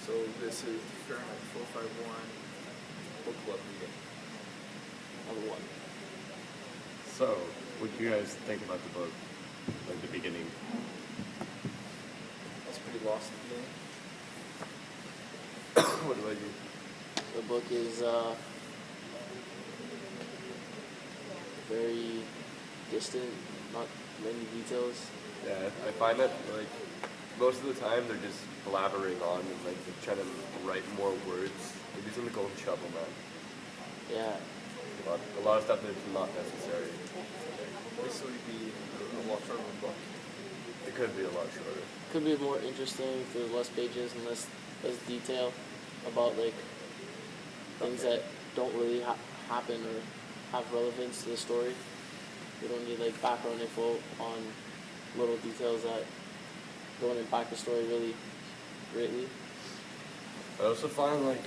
So this is Farenheit 451 book club reading. Number 1. So, what do you guys think about the book? Like the beginning? I was pretty lost at the beginning. What about you? The book is very distant, not many details. Yeah, I find that like most of the time they're just blabbering on and like they're trying to write more words. They're using the golden shovel, man. Yeah. A lot of stuff that's not necessary. Basically be a lot shorter book. It could be a lot shorter. Could be more interesting if there's less pages and less detail about like things that don't really happen or have relevance to the story. We don't need like background info on little details that don't impact the story really greatly. I also find like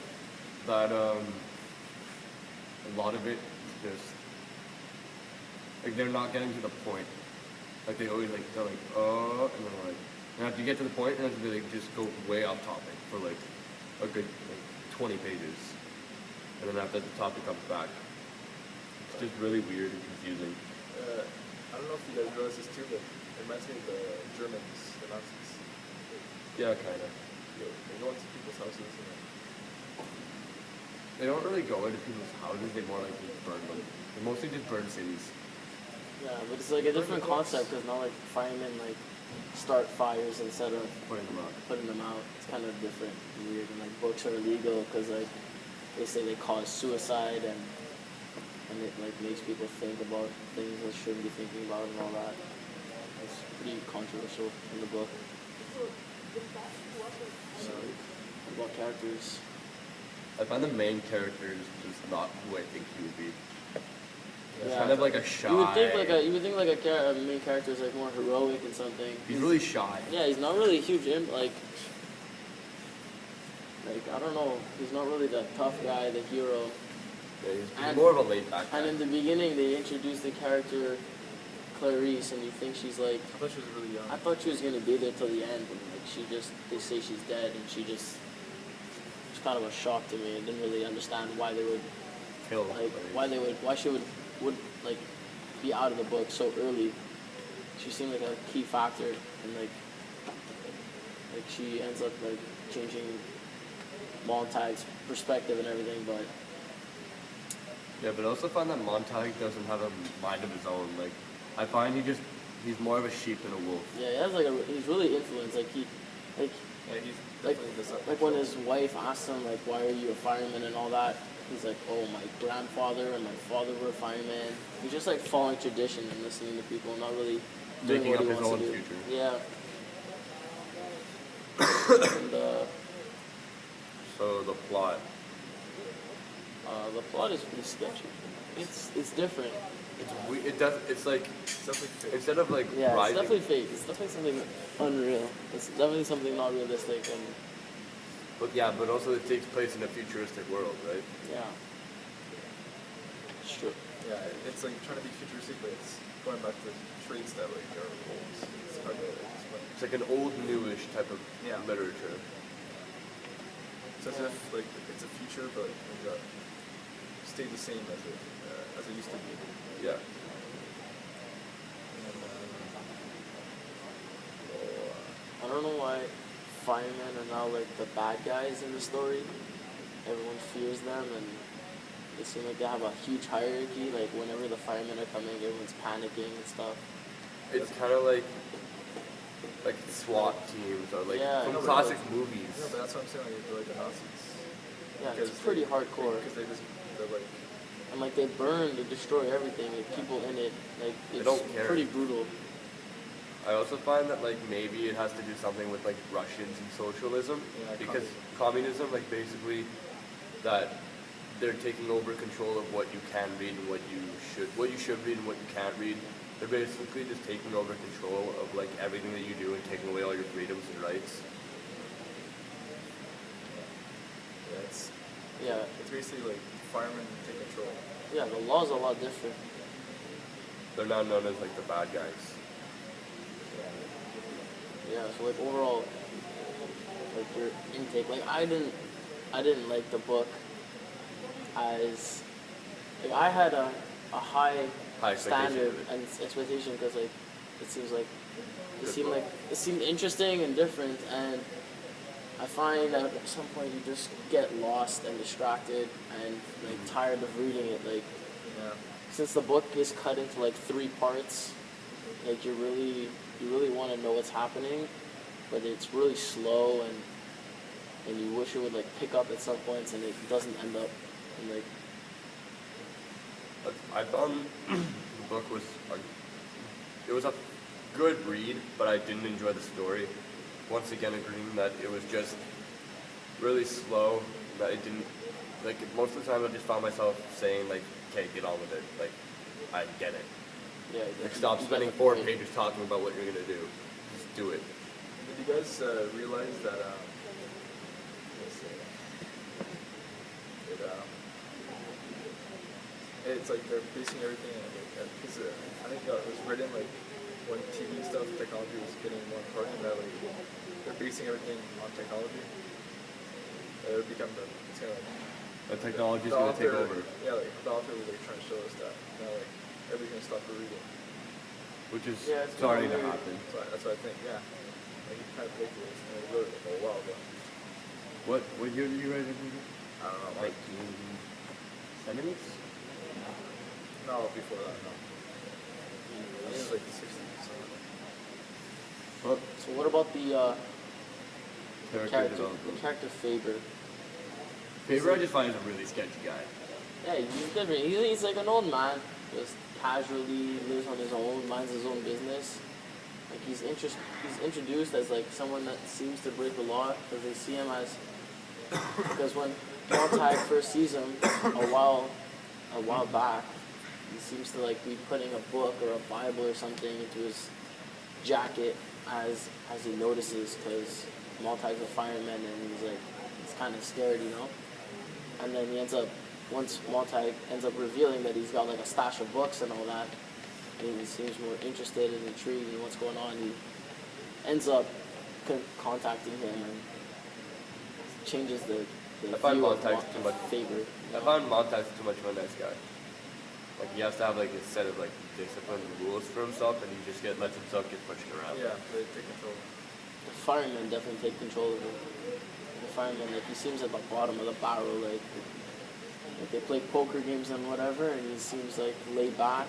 that a lot of it is just like they're not getting to the point. Like they always like they're like and then like and after you get to the point and then they like, just go way off topic for like a good like 20 pages, and then after the topic comes back, it's just really weird and confusing. I don't know if you guys realize this too, but it reminds me of the Germans, the Nazis. Yeah, kind of. They go into people's houses and They don't really go into people's houses, they more like just burn them. They mostly just burn cities. Yeah, but it's like a different concept because not like firemen like start fires instead of Putting them out. It's kind of different and weird. And like books are illegal because like they say they cause suicide and it like makes people think about things they shouldn't be thinking about and all that. It's pretty controversial in the book. So, what about characters? I find the main character is just not who I think he would be. He's Yeah. kind of like a shy. You would think like a main character is like more heroic and something. He's really shy. Yeah, he's not really a huge like I don't know. He's not really the tough guy, the hero. Yeah, he's more of a laid back guy. And in the beginning, they introduced the character Clarice, and you think she's like. I thought she was really young. I thought she was gonna be there till the end, and like they say she's dead, and it's kind of a shock to me. I didn't really understand why they would Kill why she would like be out of the book so early. She seemed like a key factor, and like she ends up like changing Montag's perspective and everything, but. Yeah, but I also find that Montag doesn't have a mind of his own. Like, I find he's more of a sheep than a wolf. Yeah, he has he's really influenced. Like he's like when his wife asks him like, why are you a fireman and all that, he's like, oh, my grandfather and my father were firemen. He's just like following tradition and listening to people, not really doing Making what up he his wants own to do. future. Yeah. And So the plot. the plot is pretty sketchy. It's different. It's like definitely fake. instead of like Yeah, rising. it's definitely fake. It's definitely something unreal. It's definitely something not realistic, and But also it takes place in a futuristic world, right? yeah, it's true. Yeah, it's like trying to be futuristic, but it's going back to traits that like are old. It's hard to explain. It's like an old newish type of literature. It's as if like it's a future, but it stayed the same as it used to be. Yeah. And, I don't know why firemen are now like the bad guys in the story. Everyone fears them, and it seems like they have a huge hierarchy. Like whenever the firemen are coming, everyone's panicking and stuff. It's kind of like SWAT teams or like from classic movies. yeah, but that's what I'm saying. Like, they're like the Nazis. Yeah, it's pretty hardcore. Because they're like. And like they burn, they destroy everything. Like people in it, like it's don't care. pretty brutal. I also find that like maybe it has to do something with like Russians and socialism, Yeah, because communism like basically that they're taking over control of what you can read and what you should read and what you can't read. They're basically just taking over control of like everything that you do and taking away all your freedoms and rights. Yeah, it's basically like firemen take control. Yeah, the law's a lot different. They're now known as like the bad guys. Yeah, so like overall, like your intake. Like I didn't like the book as like I had a high High expectation standard of it. and expectation because like it seems like Good book. it seemed interesting and different, and I find that at some point you just get lost and distracted and like tired of reading it. Like Yeah. since the book is cut into like 3 parts, like you really want to know what's happening, but it's really slow and you wish it would like pick up at some points and it doesn't end up in like I found the book was it was a good read, but I didn't enjoy the story. Once again, agreeing that it was just really slow. That it didn't like most of the time. I just found myself saying like, "Okay, get on with it." Like, I get it. yeah. Like, stop spending 4 pages talking about what you're gonna do. Just do it. Did you guys realize that? Let's see. It's like they're basing everything on because I think it was written like when TV stuff, technology was getting more important. That like they're basing everything on technology. It's kind of like The technology is the gonna take author- over, Yeah, like the author was like trying to show us that now like everything's gonna stop for reading. which is Yeah, it's starting to kinda weird. happen. So that's what I think. Yeah, like he kind of predicted it and he wrote it for a while ago. What year did you write it? I don't know, like 70s? no before that. No, I think it was like the 60s. So. Well, So what about the character development. character Faber? Faber, I just find is a really sketchy guy. Yeah, he's different. He's like an old man, just casually lives on his own, minds his own business. Like he's introduced as like someone that seems to break the law because they see him as because when Montag first sees him a while back, he seems to like be putting a book or a Bible or something into his jacket as he notices because Montag's a fireman and he's kind of scared, you know. And then once Montag ends up revealing that he's got like a stash of books and all that, and he seems more interested and intrigued in what's going on, he ends up contacting him and changes the I find view of Montag's too much. Faber. you I know? find Montag's too much of a nice guy. Like he has to have like a set of like discipline and rules for himself, and he just lets himself get pushed around. Yeah, they take control. The firemen definitely take control of him. The fireman, like he seems at the bottom of the barrel, like they play poker games and whatever, and he seems like laid back,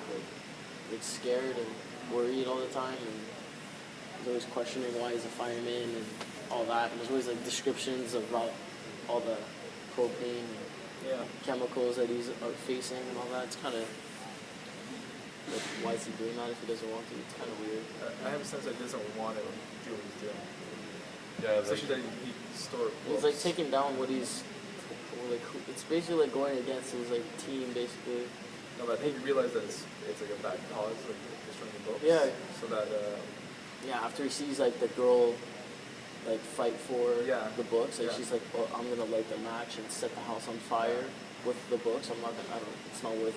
like scared and worried all the time, and he's always questioning why he's a fireman and all that. And there's always like descriptions about all the propane and Yeah. chemicals that he's facing and all that. It's kind of like, why is he doing that if he doesn't want to? It's kind of weird. I have a sense that he doesn't want to do what he's doing. Yeah, Especially that he store books. He's like taking down what he's like. It's basically like going against his like team, basically. No, but I think he realized that it's like a bad cause, like destroying the books. Yeah. So that Yeah, after he sees like the girl like fight for Yeah. the books, like Yeah. she's like, "Oh, I'm gonna light the match and set the house on fire with the books. I'm not gonna. I don't. It's not worth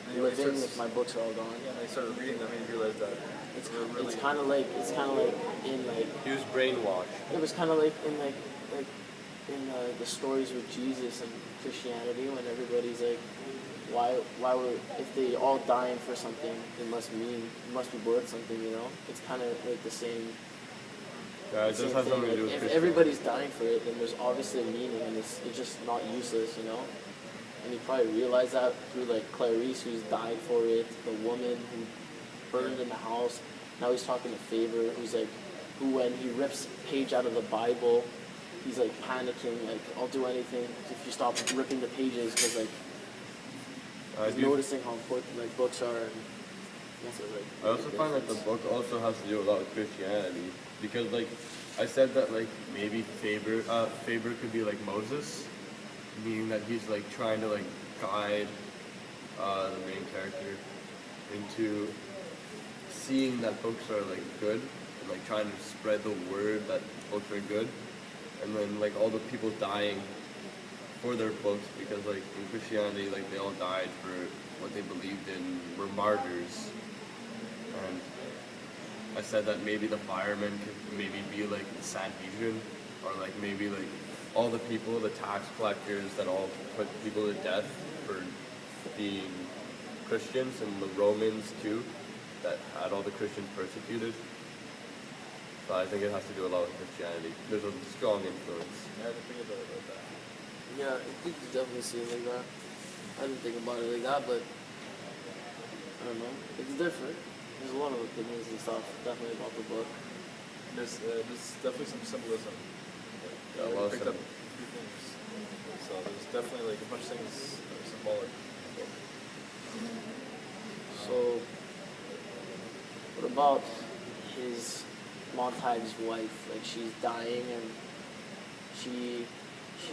And he always living starts- if my books are all gone." yeah, and I started reading them and he realized that It's they were really it's kind of like in like He was brainwashed. it was kind of like in in the stories with Jesus and Christianity when everybody's like, why would if they all dying for something, it must be worth something, you know? It's kind of like the same. Yeah, it same does have thing. something to Like, do with if Christianity. everybody's dying for it, then there's obviously a meaning, and it's just not useless, you know. And he probably realized that through like Clarice, who's died for it, the woman who burned in the house. Now he's talking to Faber, who when he rips a page out of the Bible, he's like panicking, like I'll do anything if you stop ripping the pages, because like I he's do- noticing how important like books are. And that's what, like, I also find that the book also has to do a lot with Christianity because, like, I said that like maybe Faber could be like Moses, meaning that he's like trying to like guide the main character into seeing that books are like good and like trying to spread the word that books are good, and then like all the people dying for their books because like in Christianity like they all died for what they believed in, were martyrs. And I said that maybe the firemen could maybe be like the Sanhedrin or like maybe like all the people, the tax collectors that all put people to death for being Christians, and the Romans too, that had all the Christians persecuted. So I think it has to do a lot with Christianity. There's a strong influence. I didn't think about that. Yeah, I think you definitely see it like that. I didn't think about it like that, but I don't know. It's different. There's a lot of opinions and stuff definitely about the book. There's definitely some symbolism. Yeah, a I lot of picked up a few things. So there's definitely like a bunch of things that are symbolic. So, what about his Montag's wife? Like, she's dying, and she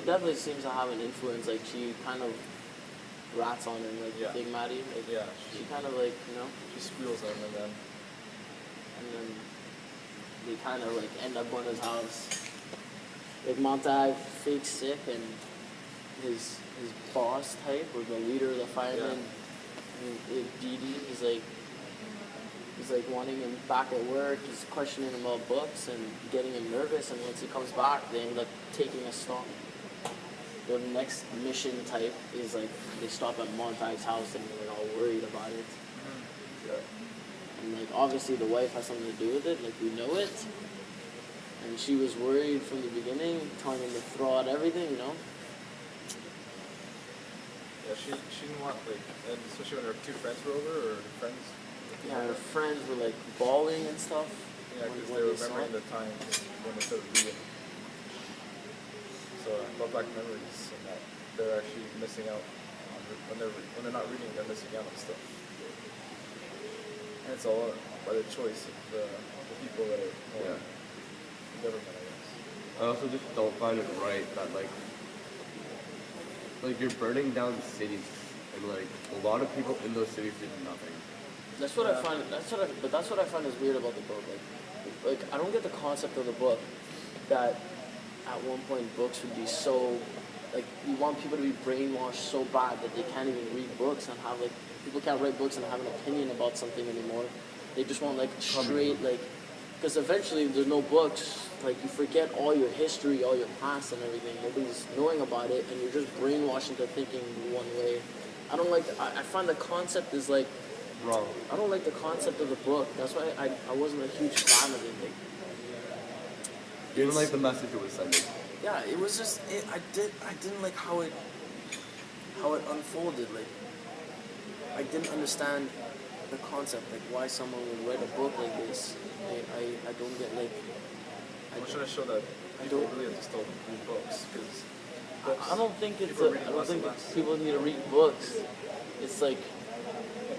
definitely seems to have an influence. Like, she kind of rats on him, like Yeah. Big Maddie. Like, Yeah, she kind of like, she squeals him, and then they kind of like end up going to his house. Like Montag fake sick, and his boss type, or the leader of the firemen, Dee Dee, he's like wanting him back at work. He's questioning him about books and getting him nervous. And once he comes back, they end up taking a stop. The next mission type is like they stop at Montag's house, and they're all worried about it. And like obviously the wife has something to do with it. Like we know it. And she was worried from the beginning, telling him to throw out everything, yeah, she didn't want like, and especially when her two friends were over, or her friends. Yeah, her friends were like bawling and stuff. Yeah, because they were remembering the times when they started reading. So I brought back memories, and that they're actually missing out on when they're not reading, they're missing out on stuff. And it's all by the choice of the people that are the government, I guess. I also just don't find it right that like you're burning down cities, and like a lot of people in those cities did nothing. That's what I find. But that's what I find is weird about the book. Like I don't get the concept of the book that at one point books would be so like you want people to be brainwashed so bad that they can't even read books and have like people can't write books and have an opinion about something anymore. They just want like straight like because eventually there's no books. Like you forget all your history, all your past, and everything. Nobody's knowing about it, and you're just brainwashed into thinking one way. I don't like. I find the concept is like. Wrong. I don't like the concept of the book. That's why I wasn't a huge fan of it. Like, You didn't like the message it was sending. yeah, it was just I didn't like how it unfolded. Like I didn't understand the concept, like why someone would write a book like this. I don't get like. I'm trying to show that people really have to still read books, because I don't think it's. people are I reading don't less and think less. people need to read books. It's like.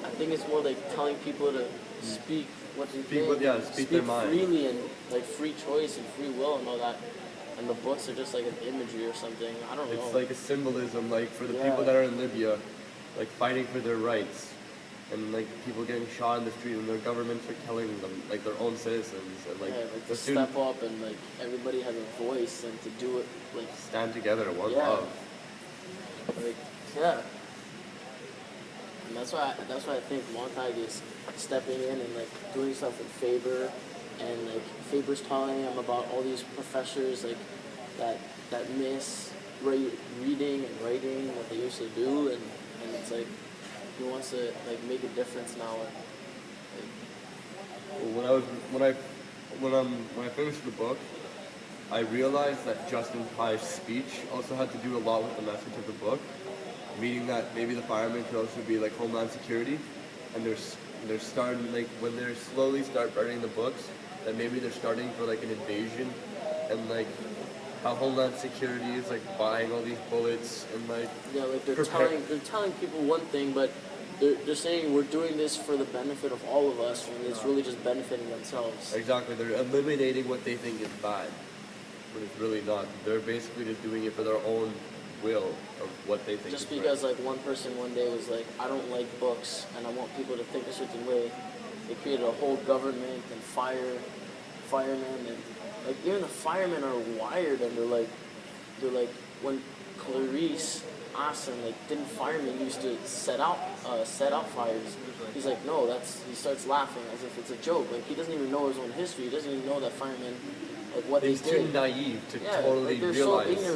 I think it's more like telling people to speak what they think. Speak their mind. Freely and like free choice and free will and all that. And the books are just like an imagery or something. I don't know. It's like a symbolism, like for the people that are in Libya, like fighting for their rights, and like people getting shot in the street, and their governments are killing them, like their own citizens, and like to step up and like everybody has a voice and to do it like stand together, one love. Like and that's why I think Montag is stepping in and like doing stuff with Faber, and like Faber's telling him about all these professors like that miss reading and writing what they used to do, and it's like he wants to like make a difference now. And, Well, when I finished the book, I realized that Justin Pye's speech also had to do a lot with the message of the book. Meaning that maybe the firemen could also be like Homeland Security, and they're starting like when they slowly start burning the books, that maybe they're starting for like an invasion, and like how Homeland Security is like buying all these bullets and like like they're telling people one thing, but they're saying we're doing this for the benefit of all of us, and it's really just benefiting themselves. Exactly, they're eliminating what they think is bad, but it's really not. They're basically just doing it for their own will of what they think. Just is because right. like one person one day was like, I don't like books and I want people to think a certain way, they created a whole government and firemen, and like even the firemen are wired, and they're like when Clarice asked him like, didn't firemen used to set out fires? He's like, no, he starts laughing as if it's a joke. Like he doesn't even know his own history. He doesn't even know that firemen like what they He's too did. naive to Yeah, totally like they're so realize. ignorant.